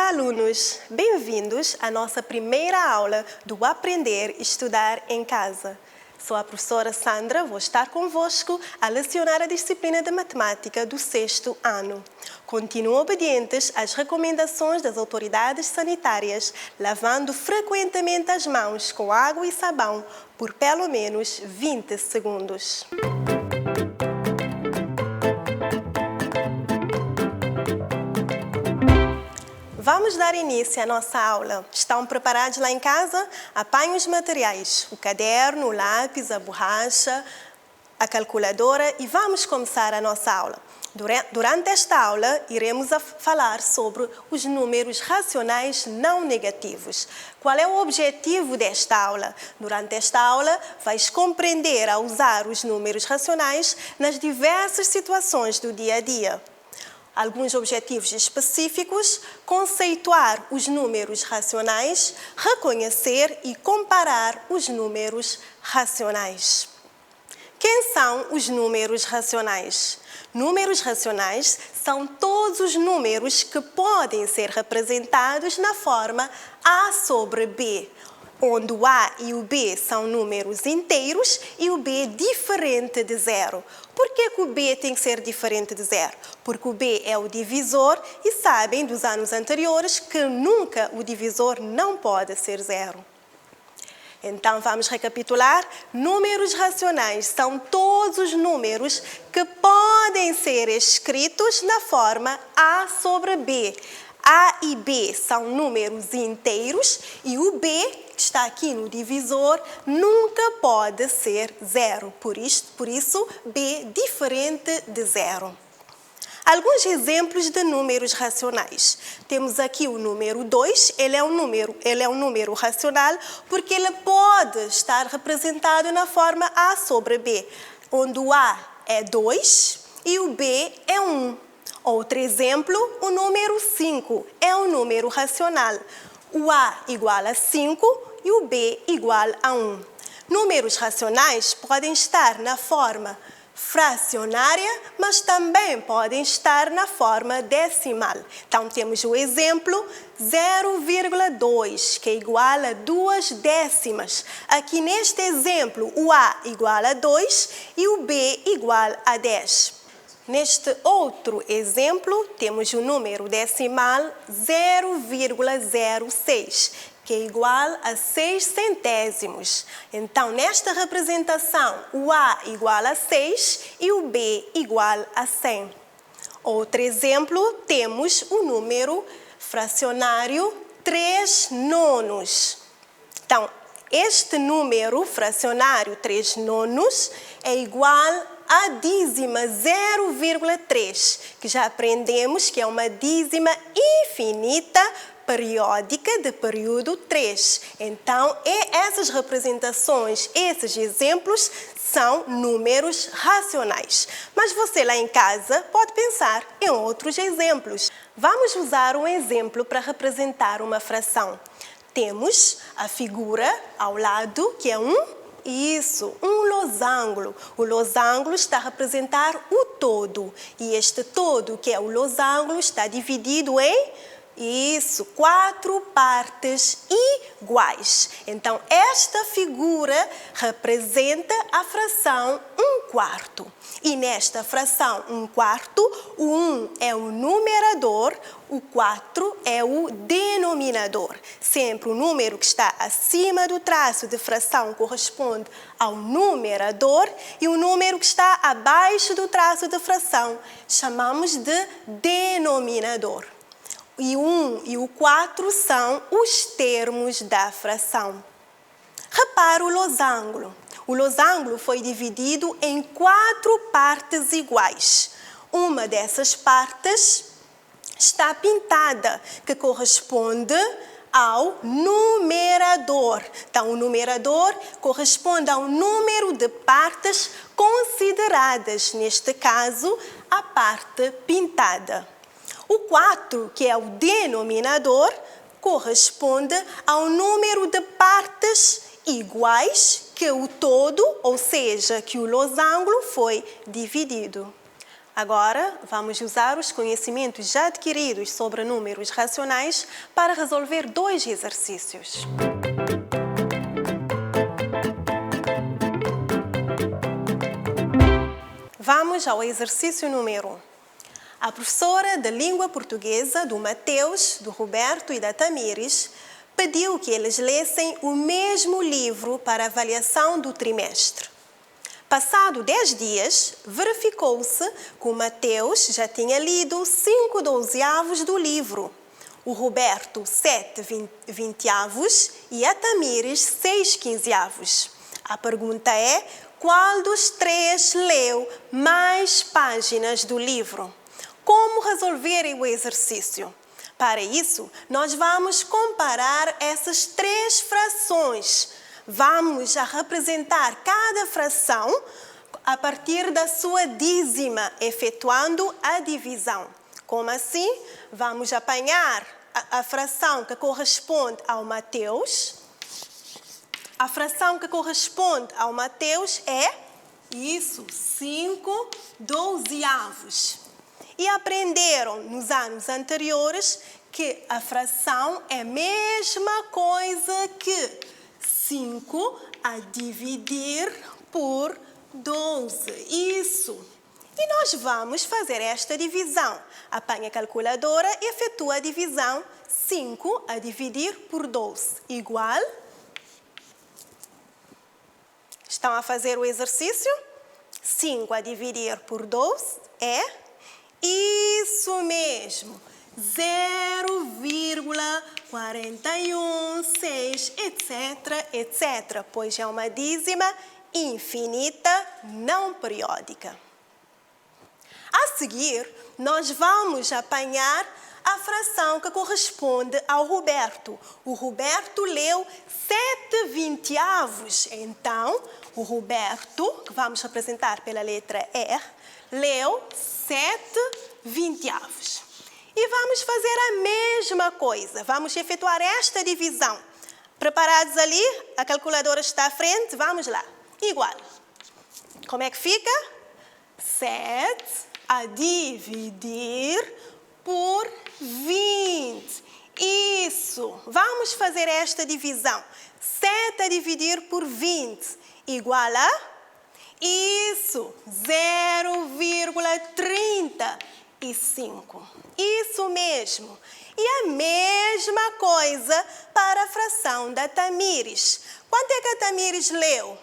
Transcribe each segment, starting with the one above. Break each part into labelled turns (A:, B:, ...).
A: Olá, alunos! Bem-vindos à nossa primeira aula do Aprender e Estudar em Casa. Sou a professora Sandra, vou estar convosco a lecionar a disciplina de Matemática do 6º ano. Continuem obedientes às recomendações das autoridades sanitárias, lavando frequentemente as mãos com água e sabão por pelo menos 20 segundos. Vamos dar início à nossa aula. Estão preparados lá em casa? Apanhem os materiais, o caderno, o lápis, a borracha, a calculadora e vamos começar a nossa aula. Durante esta aula, iremos falar sobre os números racionais não negativos. Qual é o objetivo desta aula? Durante esta aula, vais compreender a usar os números racionais nas diversas situações do dia a dia. Alguns objetivos específicos: conceituar os números racionais, reconhecer e comparar os números racionais. Quem são os números racionais? Números racionais são todos os números que podem ser representados na forma A sobre B, onde o A e o B são números inteiros e o B diferente de zero. Por que o B tem que ser diferente de zero? Porque o B é o divisor e sabem dos anos anteriores que nunca o divisor não pode ser zero. Então, vamos recapitular. Números racionais são todos os números que podem ser escritos na forma A sobre B. A e B são números inteiros e o B, que está aqui no divisor, nunca pode ser zero. Por isso, B diferente de zero. Alguns exemplos de números racionais. Temos aqui o número 2, ele é um número racional porque ele pode estar representado na forma A sobre B, onde o A é 2 e o B é 1. Outro exemplo, o número 5 é um número racional. O A igual a 5 e o B igual a 1. Números racionais podem estar na forma fracionária, mas também podem estar na forma decimal. Então, temos o exemplo 0,2, que é igual a 2 décimas. Aqui neste exemplo, o A igual a 2 e o B igual a 10. Neste outro exemplo, temos o número decimal 0,06, que é igual a 6 centésimos. Então, nesta representação, o A igual a 6 e o B igual a 100. Outro exemplo, temos o número fracionário 3 nonos. Então, este número fracionário 3 nonos é igual a dízima 0,3, que já aprendemos que é uma dízima infinita periódica de período 3. Então, essas representações, esses exemplos são números racionais. Mas você lá em casa pode pensar em outros exemplos. Vamos usar um exemplo para representar uma fração. Temos a figura ao lado, que é um losango. O losango está a representar o todo. E este todo, que é o losango, está dividido em 4 partes iguais. Então, esta figura representa a fração 1/4. E nesta fração 1/4, o 1 é o numerador, o 4 é o denominador. Sempre o número que está acima do traço de fração corresponde ao numerador e o número que está abaixo do traço de fração chamamos de denominador. E o 1 e o 4 são os termos da fração. Repara o losango. O losango foi dividido em 4 partes iguais. Uma dessas partes está pintada, que corresponde ao numerador. Então, o numerador corresponde ao número de partes consideradas, neste caso, a parte pintada. O 4, que é o denominador, corresponde ao número de partes iguais que o todo, ou seja, que o losango foi dividido. Agora, vamos usar os conhecimentos já adquiridos sobre números racionais para resolver 2 exercícios. Vamos ao exercício número 1. A professora de língua portuguesa do Mateus, do Roberto e da Tamires pediu que eles lessem o mesmo livro para avaliação do trimestre. Passado 10 dias, verificou-se que o Mateus já tinha lido 5/12 do livro, o Roberto 7/20 e a Tamires 6/15. A pergunta é: qual dos 3 leu mais páginas do livro? Como resolver o exercício? Para isso, nós vamos comparar essas 3 frações. Vamos a representar cada fração a partir da sua dízima, efetuando a divisão. Como assim? Vamos apanhar a fração que corresponde ao Mateus. A fração que corresponde ao Mateus é isso, 5/12. E aprenderam nos anos anteriores que a fração é a mesma coisa que 5 a dividir por 12. Isso. E nós vamos fazer esta divisão. Apanha a calculadora e efetua a divisão. 5 a dividir por 12 igual. Estão a fazer o exercício? 5 a dividir por 12 é isso mesmo. 0,416, etc., pois é uma dízima infinita não periódica. A seguir, nós vamos apanhar a fração que corresponde ao Roberto. O Roberto leu 7/20. Então, o Roberto, que vamos representar pela letra R, leu 7/20. E vamos fazer a mesma coisa. Vamos efetuar esta divisão. Preparados ali? A calculadora está à frente. Vamos lá. Igual. Como é que fica? 7 a dividir por 20. Isso. Vamos fazer esta divisão. 7 a dividir por 20 igual a... Isso. 0,35. Isso mesmo. E a mesma coisa para a fração da Tamires. Quanto é que a Tamires leu?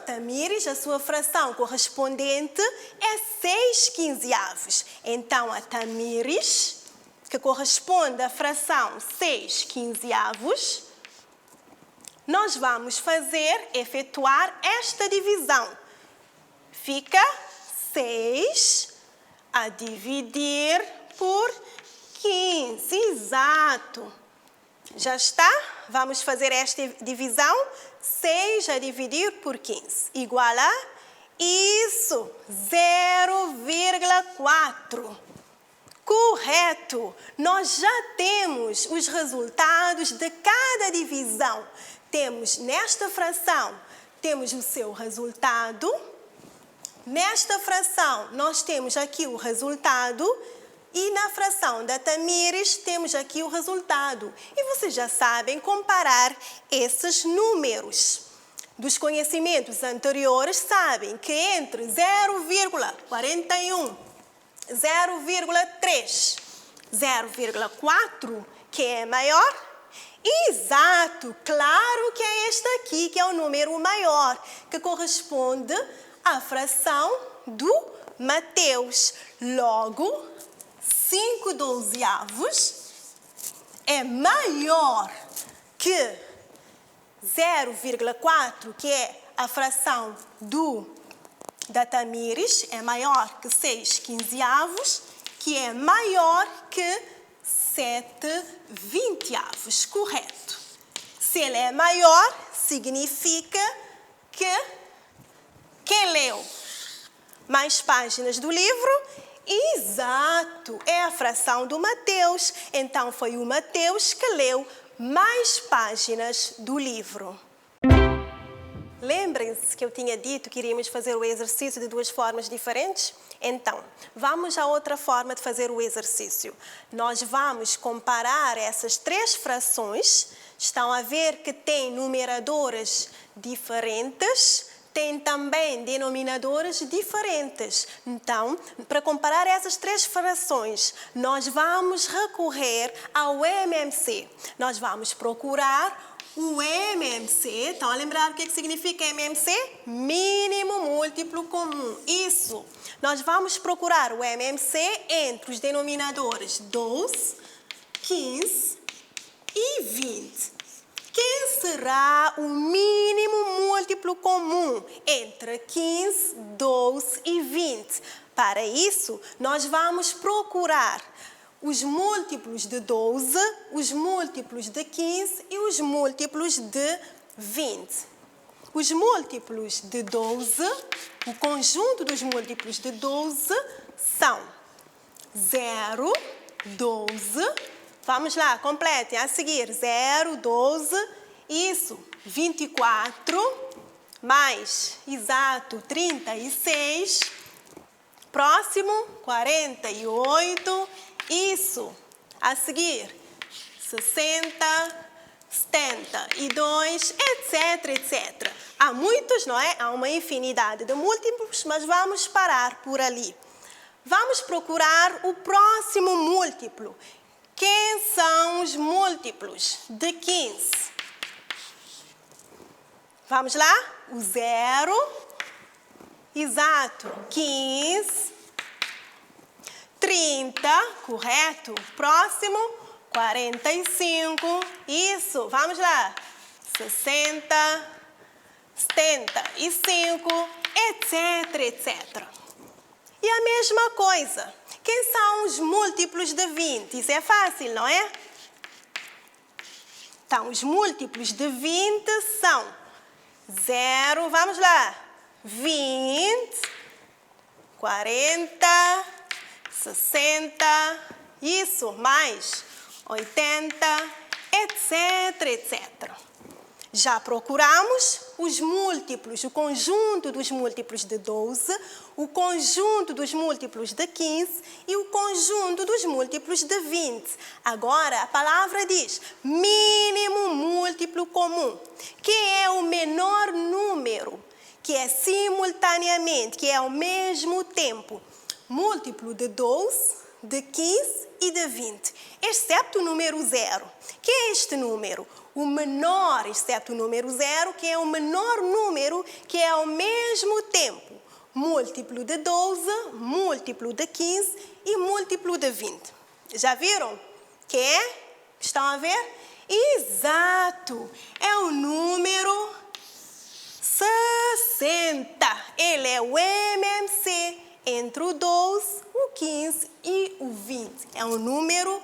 A: Tamires, a sua fração correspondente é 6/15. Então, a Tamires, que corresponde à fração 6/15, nós vamos efetuar esta divisão. Fica 6 a dividir por 15. Exato. Já está? Vamos fazer esta divisão. 6 a dividir por 15. Igual a... Isso. 0,4. Correto. Nós já temos os resultados de cada divisão. Temos nesta fração, temos o seu resultado. Nesta fração, nós temos aqui o resultado. E na fração da Tamires, temos aqui o resultado. E vocês já sabem comparar esses números. Dos conhecimentos anteriores, sabem que entre 0,41, 0,3, 0,4, que é maior? Exato, claro que é este aqui, que é o número maior, que corresponde à fração do Mateus. Logo, 5/12 é maior que 0,4, que é a fração da Tamires, é maior que 6/15, que é maior que 7/20. Correto. Se ele é maior, significa que quem leu mais páginas do livro? Exato, é a fração do Mateus. Então, foi o Mateus que leu mais páginas do livro. Lembrem-se que eu tinha dito que iríamos fazer o exercício de duas formas diferentes? Então, vamos a outra forma de fazer o exercício. Nós vamos comparar essas três frações. Estão a ver que tem numeradoras diferentes, tem também denominadores diferentes. Então, para comparar essas três frações, nós vamos recorrer ao MMC. Nós vamos procurar o MMC. Estão a lembrar o que significa MMC? Mínimo múltiplo comum. Isso. Nós vamos procurar o MMC entre os denominadores 12, 15 e 20. Quem será o mínimo múltiplo comum entre 15, 12 e 20? Para isso, nós vamos procurar os múltiplos de 12, os múltiplos de 15 e os múltiplos de 20. Os múltiplos de 12, o conjunto dos múltiplos de 12 são 0, 12... Vamos lá, completem. A seguir, 0, 12, isso, 24, mais, exato, 36. Próximo, 48, isso. A seguir, 60, 72, etc, etc. Há muitos, não é? Há uma infinidade de múltiplos, mas vamos parar por ali. Vamos procurar o próximo múltiplo. Quem são os múltiplos de 15? Vamos lá? O 0, exato, 15, 30, correto. Próximo, 45, isso, vamos lá. 60, 75, etc, etc. E a mesma coisa. Quem são os múltiplos de 20? Isso é fácil, não é? Então, os múltiplos de 20 são 0, vamos lá, 20, 40, 60, isso, mais 80, etc, etc. Já procuramos os múltiplos, o conjunto dos múltiplos de 12, o conjunto dos múltiplos de 15 e o conjunto dos múltiplos de 20. Agora, a palavra diz mínimo múltiplo comum, que é o menor número, que é simultaneamente, que é ao mesmo tempo, múltiplo de 12, de 15 e de 20, exceto o número 0. Que é este número? O menor, exceto o número 0, que é o menor número que é ao mesmo tempo múltiplo de 12, múltiplo de 15 e múltiplo de 20. Já viram? Que é? Estão a ver? Exato! É o número 60. Ele é o MMC entre o 12, o 15 e o 20. É o número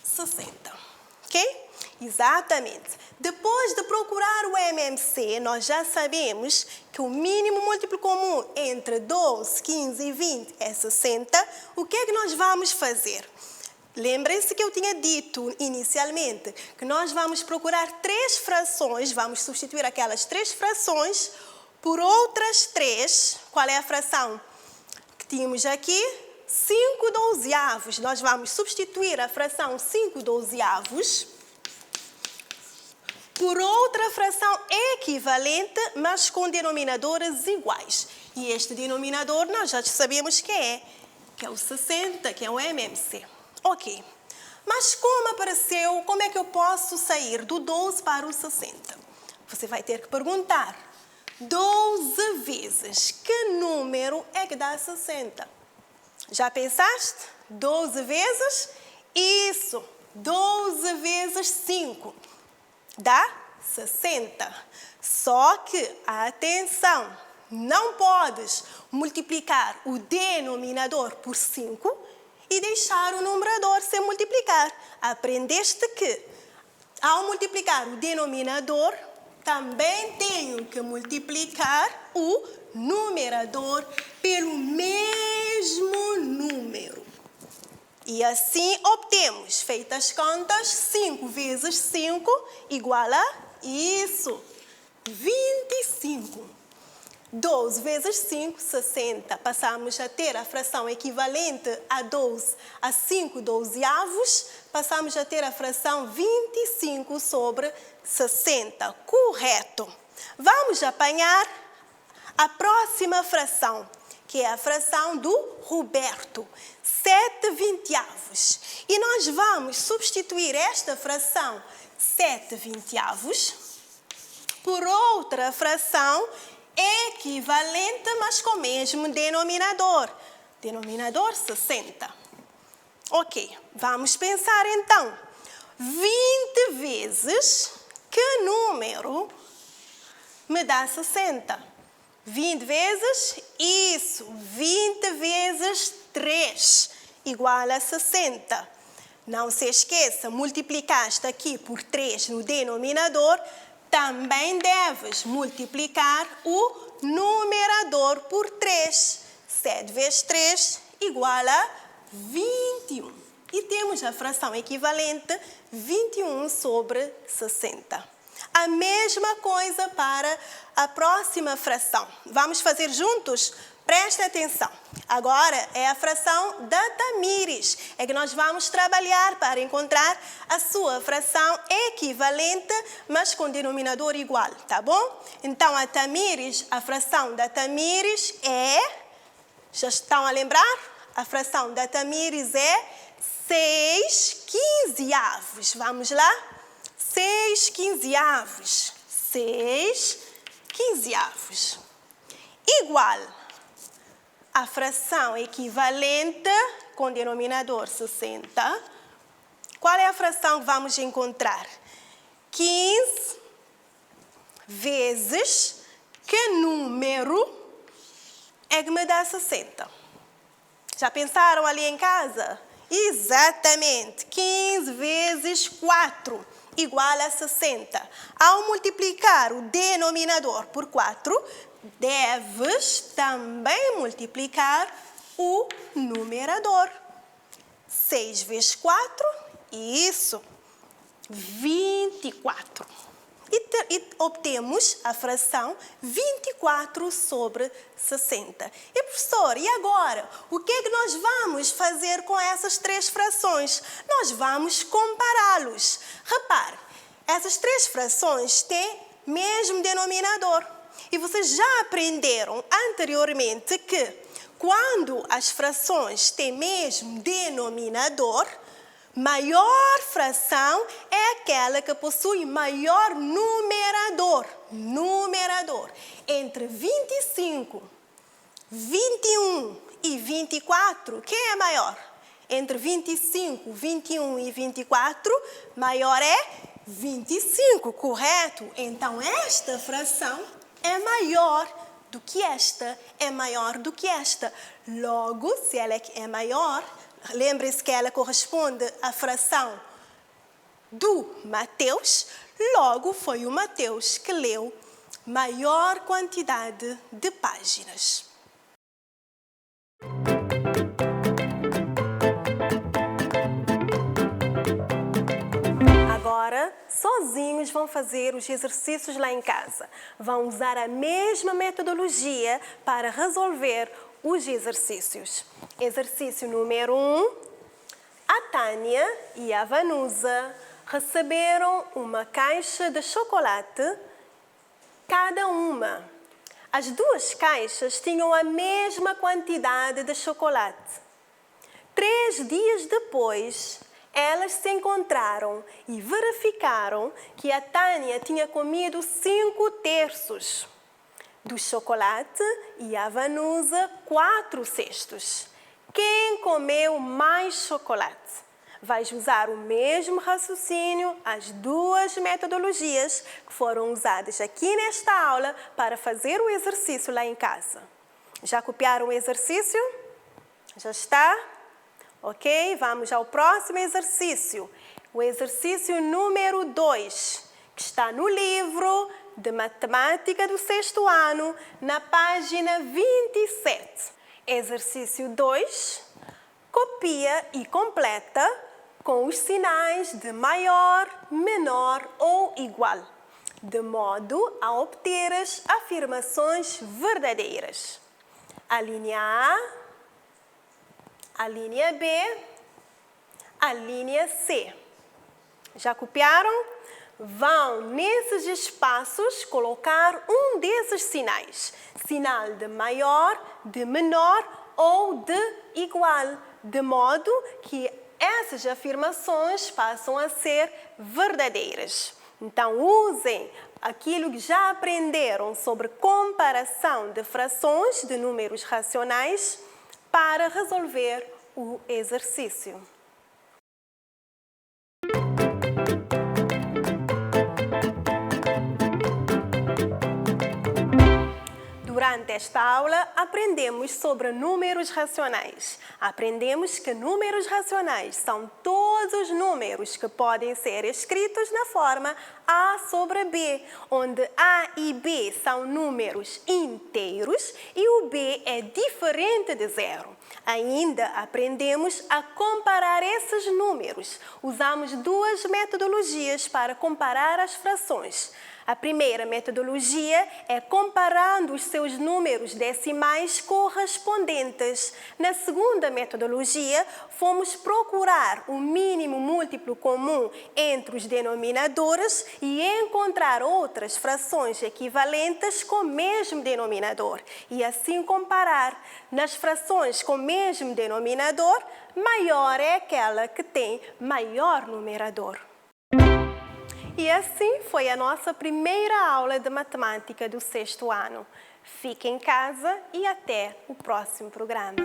A: 60. Ok? Exatamente. Depois de procurar o MMC, nós já sabemos que o mínimo múltiplo comum entre 12, 15 e 20 é 60. O que é que nós vamos fazer? Lembrem-se que eu tinha dito inicialmente que nós vamos procurar três frações, vamos substituir aquelas três frações por outras três. Qual é a fração que tínhamos aqui? 5 dozeavos. Nós vamos substituir a fração 5 dozeavos por outra fração equivalente, mas com denominadores iguais. E este denominador nós já sabemos que é o 60, que é o MMC. Ok. Mas como é que eu posso sair do 12 para o 60? Você vai ter que perguntar, 12 vezes, que número é que dá 60? Já pensaste? 12 vezes? Isso, 12 vezes 5. Dá 60. Só que, atenção, não podes multiplicar o denominador por 5 e deixar o numerador sem multiplicar. Aprendeste que, ao multiplicar o denominador, também tenho que multiplicar o numerador pelo mesmo número. E assim obtemos, feitas as contas, 5 vezes 5 igual a isso, 25. 12 vezes 5, 60. Passamos a ter a fração equivalente a 5 dozeavos. Passamos a ter a fração 25 sobre 60. Correto. Vamos apanhar a próxima fração, que é a fração do Roberto. 7 vinteavos. E nós vamos substituir esta fração 7 vinteavos por outra fração equivalente, mas com o mesmo denominador. Denominador 60. Ok, vamos pensar então. 20 vezes que número me dá 60? 20 vezes? Isso, 20 vezes 3 igual a 60. Não se esqueça, multiplicaste aqui por 3 no denominador, também deves multiplicar o numerador por 3. 7 vezes 3 igual a 21. E temos a fração equivalente 21 sobre 60. A mesma coisa para a próxima fração. Vamos fazer juntos? Preste atenção. Agora é a fração da Tamires. É que nós vamos trabalhar para encontrar a sua fração equivalente, mas com denominador igual, tá bom? Então, a fração da Tamires é... Já estão a lembrar? A fração da Tamires é 6 quinzeavos. Vamos lá? 6 quinzeavos. 6 quinzeavos. Igual a fração equivalente com denominador 60. Qual é a fração que vamos encontrar? 15 vezes que número é que me dá 60? Já pensaram ali em casa? Exatamente. 15 vezes 4 igual a 60. Ao multiplicar o denominador por 4, deves também multiplicar o numerador. 6 vezes 4, isso, 24. E obtemos a fração 24 sobre 60. E professor, e agora? O que é que nós vamos fazer com essas três frações? Nós vamos compará-los. Repare, essas três frações têm mesmo denominador. E vocês já aprenderam anteriormente que quando as frações têm mesmo denominador, maior fração é aquela que possui maior numerador. Numerador. Entre 25, 21 e 24, quem é maior? Entre 25, 21 e 24, maior é 25, correto? Então, esta fração é maior do que esta, é maior do que esta. Logo, se ela é maior, lembre-se que ela corresponde à fração do Mateus, logo foi o Mateus que leu maior quantidade de páginas. Agora, sozinhos vão fazer os exercícios lá em casa. Vão usar a mesma metodologia para resolver os exercícios. Exercício número 1. A Tânia e a Vanusa receberam uma caixa de chocolate cada uma. As duas caixas tinham a mesma quantidade de chocolate. 3 dias depois, elas se encontraram e verificaram que a Tânia tinha comido 5/3 do chocolate e a Vanusa 4/6. Quem comeu mais chocolate? Vais usar o mesmo raciocínio, as duas metodologias que foram usadas aqui nesta aula para fazer o exercício lá em casa. Já copiaram o exercício? Já está? Ok? Vamos ao próximo exercício. O exercício número 2, que está no livro de Matemática do 6º ano, na página 27. Exercício 2. Copia e completa com os sinais de maior, menor ou igual. de modo a obteres afirmações verdadeiras. A linha A, a linha B, a linha C. Já copiaram? Vão nesses espaços colocar um desses sinais. Sinal de maior, de menor ou de igual, de modo que essas afirmações passam a ser verdadeiras. Então, usem aquilo que já aprenderam sobre comparação de frações de números racionais para resolver o exercício. Durante esta aula, aprendemos sobre números racionais. Aprendemos que números racionais são todos os números que podem ser escritos na forma A sobre B, onde A e B são números inteiros e o B é diferente de zero. Ainda aprendemos a comparar esses números. Usamos duas metodologias para comparar as frações. A primeira metodologia é comparando os seus números decimais correspondentes. Na segunda metodologia, fomos procurar o mínimo múltiplo comum entre os denominadores e encontrar outras frações equivalentes com o mesmo denominador. E assim comparar. Nas frações com o mesmo denominador, maior é aquela que tem maior numerador. E assim foi a nossa primeira aula de matemática do 6º ano. Fique em casa e até o próximo programa.